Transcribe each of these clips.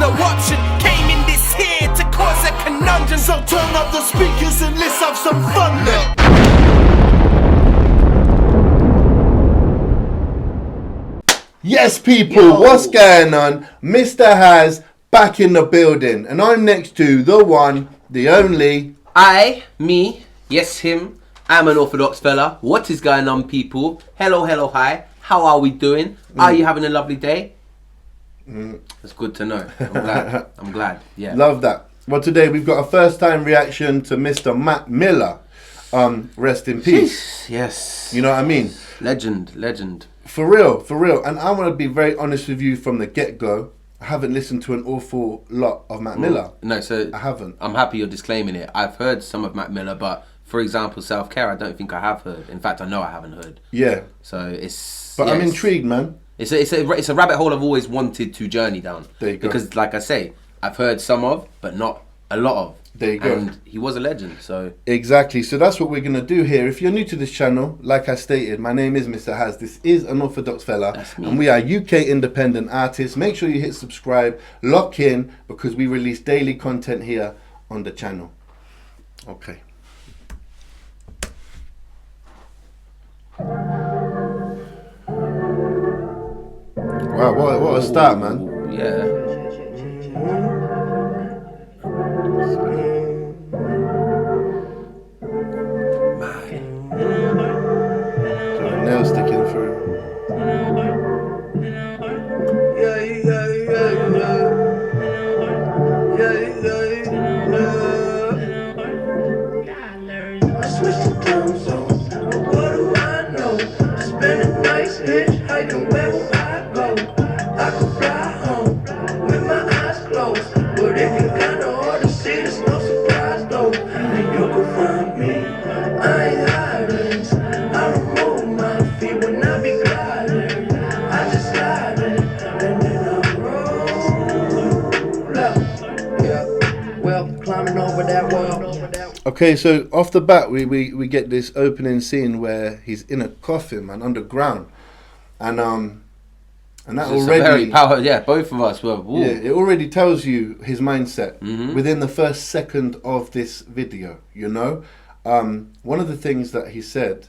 no option. Came in this here to cause a conundrum. So turn up the speakers and let's have some fun then. Yes, people, what's going on? Mr. Has back in the building, and I'm next to the one, the only. Me, yes, him. I'm an Unorthadox Fella. What is going on, people? Hello, hi. How are we doing? Are you having a lovely day? That's good to know. I'm glad. Yeah. Love that. Well, today we've got a first-time reaction to Mr. Mac Miller. Rest in peace. Yes. You know what I mean? Legend. For real. And I want to be very honest with you from the get-go. I haven't listened to an awful lot of Mac Miller. No, so I haven't. I'm happy you're disclaiming it. I've heard some of Mac Miller, but for example, Self Care, I don't think I have heard. In fact, I know I haven't heard. Yeah. So it's. But I'm intrigued, man. It's a rabbit hole I've always wanted to journey down. There you go. Because, like I say, I've heard some of, but not a lot of. There you go. And he was a legend, so... Exactly. So that's what we're going to do here. If you're new to this channel, like I stated, my name is Mr. Has. This is Unorthadox Fella. That's me. And we are UK independent artists. Make sure you hit subscribe, lock in, because we release daily content here on the channel. Okay. Wow, what a start, man. Yeah. Nail sticking through. I switched to time zone. What do I know? Spend a nice hitchhiking wherever I go. I could fly home with my eyes closed, but if you kinda hard to see, there's no surprise though. You can find me. I ain't hiding. I remove my feet when I be gliding. I just slide it and then I roll up. Yeah, well, climbing over that wall. Okay, so off the bat, we get this opening scene where he's in a coffin, man, underground, and that It's already, a very power. Yeah, both of us were. Ooh. yeah, it already tells you his mindset within the first second of this video. You know, one of the things that he said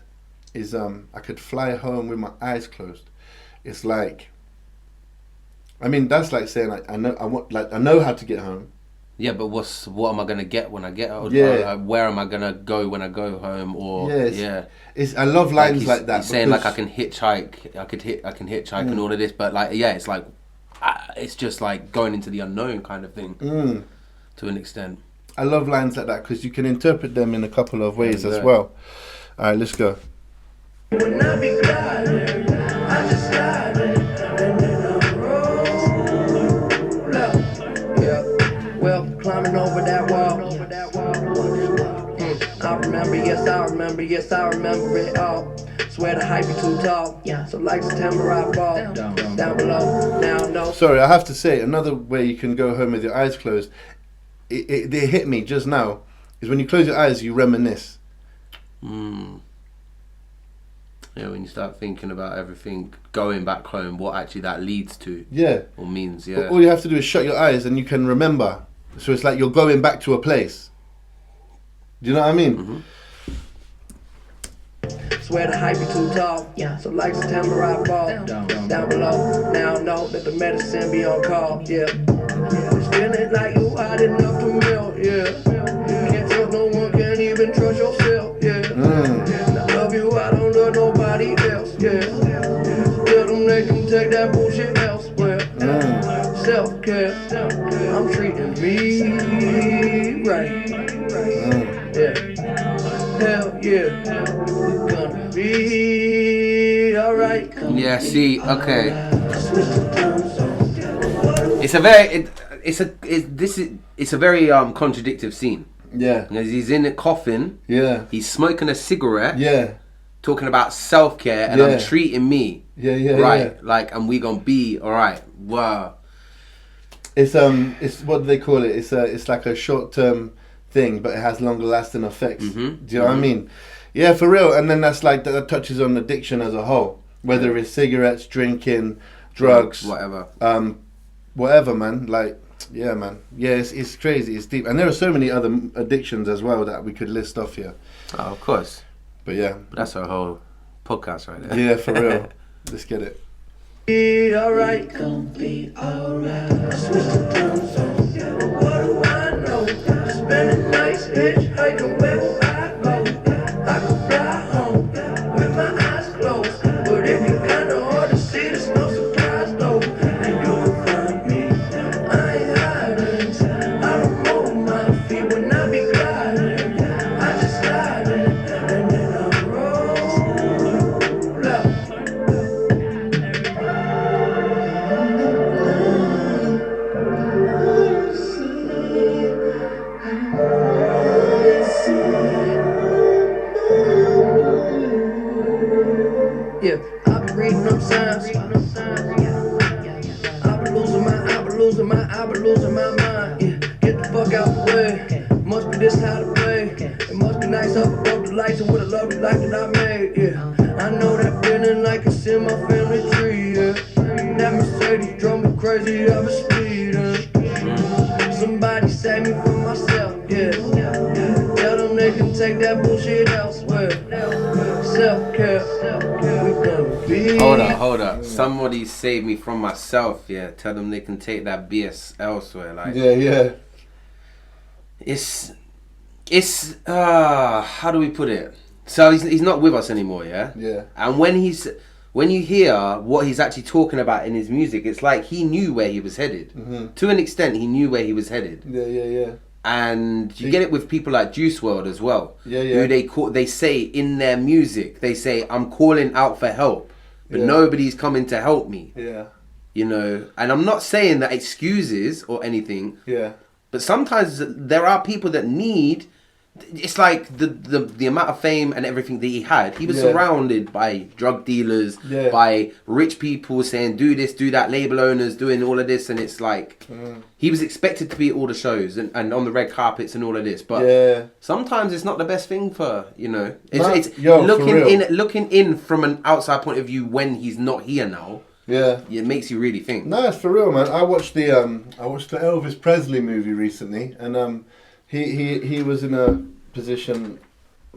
is, "I could fly home with my eyes closed." It's like, I mean, that's like saying, I know how to get home. Yeah, but what am I gonna get when I get home? Yeah. Where am I gonna go when I go home? Or I love lines like that. He's saying like I can hitchhike, I can hitchhike and all of this, but like it's like it's just like going into the unknown kind of thing to an extent. I love lines like that because you can interpret them in a couple of ways as well. All right, let's go. When I be gliding, I just slide it, and then I roll up. Yeah, well, climbing over that wall. I remember, yes, I remember it all. Swear the hype be too tall. So like September I fall down below. Now no. Sorry, I have to say, another way you can go home with your eyes closed, it hit me just now, is when you close your eyes, you reminisce. Yeah, when you start thinking about everything, going back home, what actually that leads to. Yeah. Or means, yeah. All you have to do is shut your eyes and you can remember. So it's like you're going back to a place. Do you know what I mean? Swear the hype be too tall. So like September I fall down below. Now know that the medicine be on call. Yeah. It's feeling like you hot enough to melt. Yeah. Can't trust no one, can't even trust yourself. Yeah. I love you, I don't love nobody else. Yeah. Tell them they can take that bullshit elsewhere. Self-care, I'm treating me right. Yeah. Hell yeah. We're gonna be alright. Yeah, see, okay. It's a very contradictive scene. Yeah. Because he's in a coffin. Yeah. He's smoking a cigarette. Yeah. Talking about self-care and I'm treating me. Yeah. Right. Like, and we gonna be alright. Wow. It's what do they call it? It's like a short-term thing, but it has longer lasting effects. Do you know what I mean? Yeah, for real. And then that's like that touches on addiction as a whole, whether it's cigarettes, drinking, drugs, whatever. Whatever, man. Like, Yeah, man. Yeah, it's crazy. It's deep, and there are so many other addictions as well that we could list off here. Oh, of course. But yeah, But that's our whole podcast right there. yeah, for real. Let's get it. Be alright, gon' be alright. Switch the time zone. What do I know? Spending nights hitchhiking where I go. I could fly home with my eyes closed, but if you kinda hard to see, there's no surprise though. And you can find me. I ain't hiding. I don't move my feet when I be gliding. I just slide in and then I roll up. Yeah, I be reading them signs. I be losing my mind. Yeah, get the fuck out the way. Must be this how to play. It must be nice up above the lights and with a lovely life that I made. Yeah, I know that feeling like it's in my family tree. Yeah, that Mercedes drove me crazy. I was speeding. Somebody save me from myself. Yeah, tell them they can take that bullshit elsewhere. Self-care, we gonna be. Hold up. Somebody save me from myself, yeah. Tell them they can take that BS elsewhere. Like, Yeah. it's how do we put it? So he's not with us anymore, yeah? Yeah. And when you hear what he's actually talking about in his music, it's like he knew where he was headed. Mm-hmm. To an extent, he knew where he was headed. Yeah. And you get it with people like Juice WRLD as well. Yeah. Who they say in their music, they say, I'm calling out for help, but nobody's coming to help me. Yeah. You know, and I'm not saying that excuses or anything, Yeah. but sometimes there are people that need. It's like the amount of fame and everything that he had. He was surrounded by drug dealers, by rich people saying do this, do that, label owners doing all of this, and it's like he was expected to be at all the shows and on the red carpets and all of this. But sometimes it's not the best thing for, you know. It's looking in from an outside point of view when he's not here now. Yeah. It makes you really think. No, it's for real, man. I watched the Elvis Presley movie recently, and he was in a position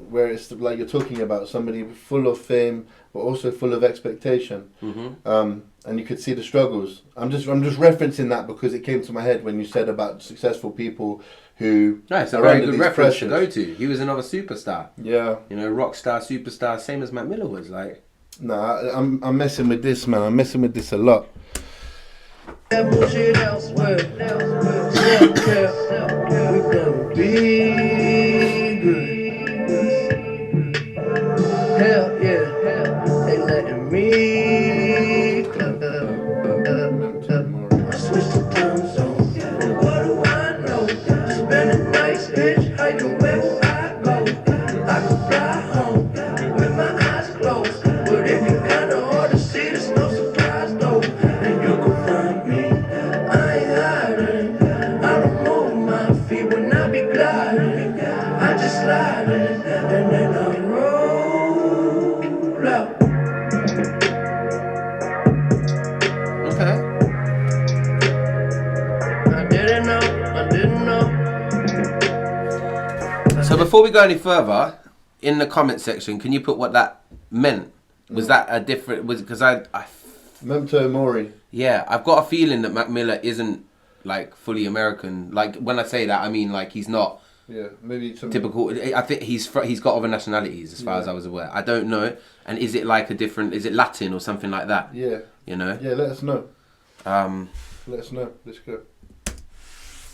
where it's like you're talking about somebody full of fame but also full of expectation. And you could see the struggles. I'm just referencing that because it came to my head when you said about successful people who it's a very good reference to go to. He was another superstar. Yeah. You know, rock star, superstar, same as Mac Miller was. Like, I'm messing with this, man. I'm messing with this a lot. That bullshit elsewhere. Self-care, we gonna be good. Hell yeah, they letting me I switched the time zone. What do I know? Spending nights hitchhiking where I go. I could fly home with my eyes closed, but if you kinda hard to see, there's no surprise though. And you can find me. I ain't hiding. I don't move my feet when I be gliding. I just slide in and then I roll out. okay. I didn't know. So before we go any further, in the comment section, can you put what that meant? Was that a different? Was because I Memento Mori. yeah, I've got a feeling that Mac Miller isn't like fully American. Like when I say that, I mean like he's not Yeah, maybe some typical. I think he's got other nationalities as far as I was aware. I don't know. And is it like a different? Is it Latin or something like that? Yeah. You know. Yeah, let us know. Let us know. Let's go.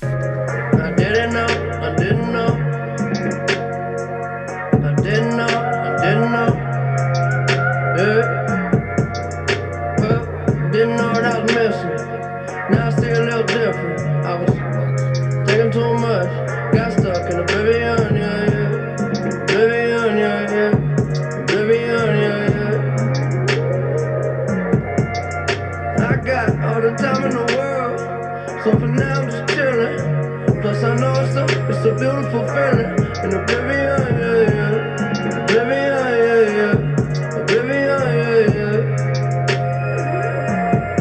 I didn't know. Yeah. Well, didn't know what I was missing. Now I see a little different. I was taking too much. Got stuck in oblivion, yeah. Oblivion, yeah. Oblivion, yeah. I got all the time in the world, so for now I'm just chilling. Plus I know it's a beautiful feeling. In oblivion, yeah. Oblivion, yeah. Oblivion, yeah.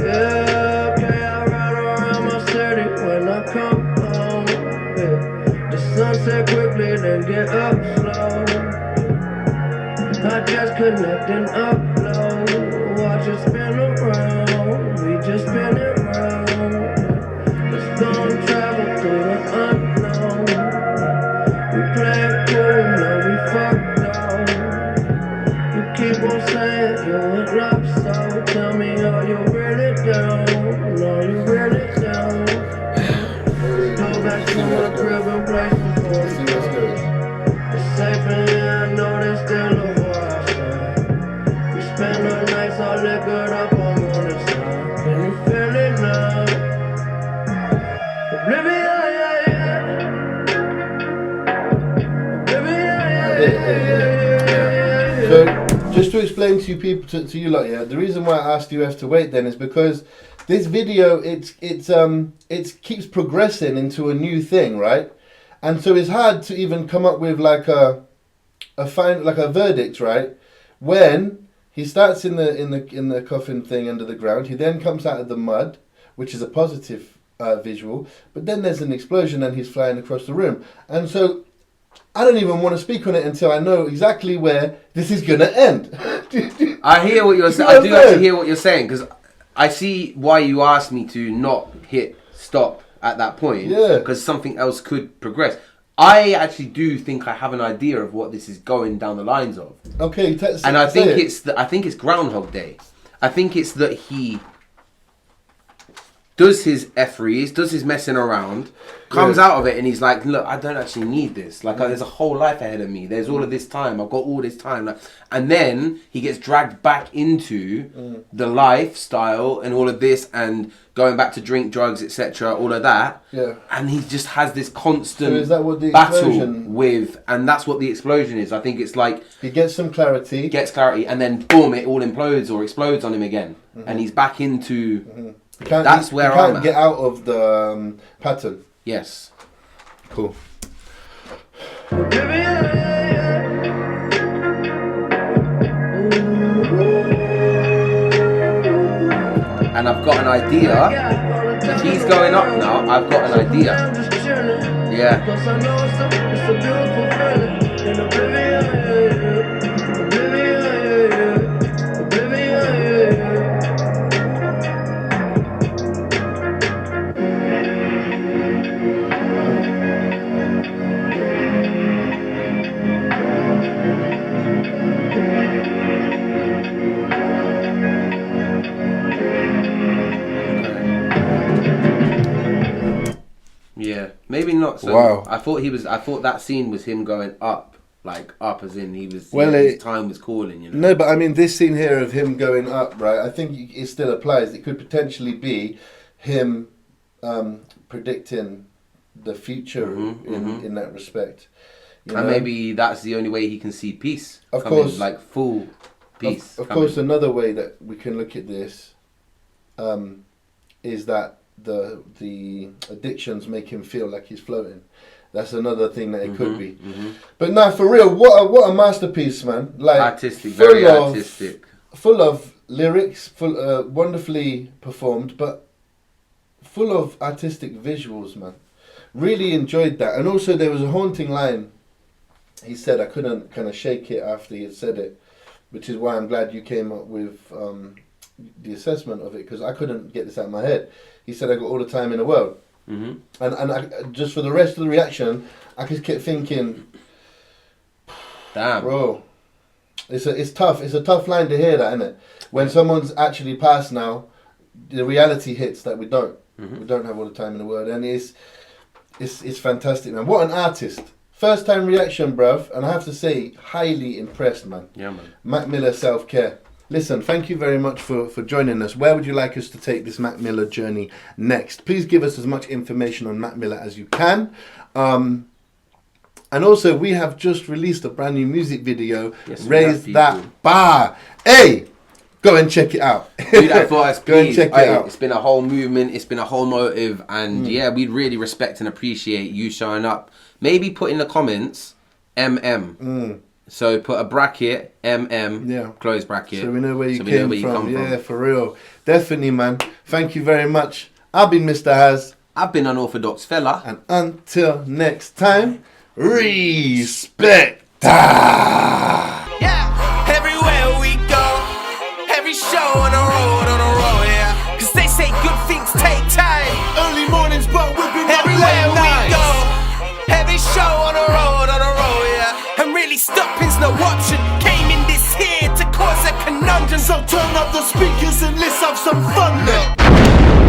Yeah, okay, I ride around my city when I come home. Yeah. The sunset quickly, then get up slow. I just connect and upload. Watch it spin around. We just spin it round. Let's go and travel through the unknown. We play it cool, know we fucked up. You keep on saying you in love, so tell me, are you really down? Are you really down? Go back to my crib and play some boys. It's safe in here, I know there's still a war outside. We spend the nights all liquored up on morning sun. Can you feel it now? Oblivion, yeah, yeah. Oblivion, yeah. So, just to explain to you people, to you lot, yeah, the reason why I asked you have to wait then is because this video, it keeps progressing into a new thing, right? And so it's hard to even come up with like a verdict, right? When he starts in the coffin thing under the ground, he then comes out of the mud, which is a positive visual, but then there's an explosion and he's flying across the room. And so I don't even want to speak on it until I know exactly where this is gonna end. I hear what you're saying. I do actually hear what you're saying, because I see why you asked me to not hit stop at that point. Yeah. Because something else could progress. I actually do think I have an idea of what this is going down the lines of. Okay, and I think it's Groundhog Day. I think it's that he does his effery, does his messing around, comes out of it, and he's like, look, I don't actually need this. Like, there's a whole life ahead of me. There's all of this time. I've got all this time. Like, and then he gets dragged back into the lifestyle and all of this, and going back to drink, drugs, etc., all of that. Yeah. And he just has this constant so is that what the battle with, and that's what the explosion is. I think it's like he gets some clarity. Gets clarity, and then boom, it all implodes or explodes on him again. And he's back into... That's where I'm at. You can't get out of the pattern. Yes. Cool. And I've got an idea. If he's going up now, I've got an idea. Yeah. Yeah, maybe not. So wow. I thought that scene was him going up, like up as in he was. Well, his time was calling. You know. No, but I mean this scene here of him going up, right? I think it still applies. It could potentially be him predicting the future in that respect. You know? And maybe that's the only way he can see peace. Of course, like full peace. Of course, another way that we can look at this is that the addictions make him feel like he's floating. That's another thing that it could be. But now, for real, what a masterpiece, man! Like artistic, very artistic, full of lyrics, wonderfully performed, but full of artistic visuals, man. Really enjoyed that, and also there was a haunting line. He said I couldn't kind of shake it after he had said it, which is why I'm glad you came up with the assessment of it, because I couldn't get this out of my head. He said I got all the time in the world, and I, just for the rest of the reaction, I just kept thinking, damn, bro, it's tough. It's a tough line to hear that, isn't it? When someone's actually passed now, the reality hits that we don't have all the time in the world, and it's fantastic, man. What an artist! First time reaction, bruv, and I have to say, highly impressed, man. Yeah, man. Mac Miller Self-Care. Listen, thank you very much for joining us. Where would you like us to take this Mac Miller journey next? Please give us as much information on Mac Miller as you can. And also, we have just released a brand new music video, Raise That Bar. Hey! Go and check it out. Do that for us, please. Go and check it out. It's been a whole movement. It's been a whole motive. And yeah, we'd really respect and appreciate you showing up. Maybe put in the comments, MM. So put a bracket, MM, close bracket. So we know where you came from. Yeah, for real. Definitely, man. Thank you very much. I've been Mr. Haz. I've been Unorthadox Fella. And until next time, respect. Yeah, everywhere we go, every show on the road, yeah. Cause they say good things take time. Early mornings, but we've been Everywhere we go, every show on the road, yeah. And really stopping's no option. Came in this here to cause a conundrum. So turn up the speakers and let's have some fun.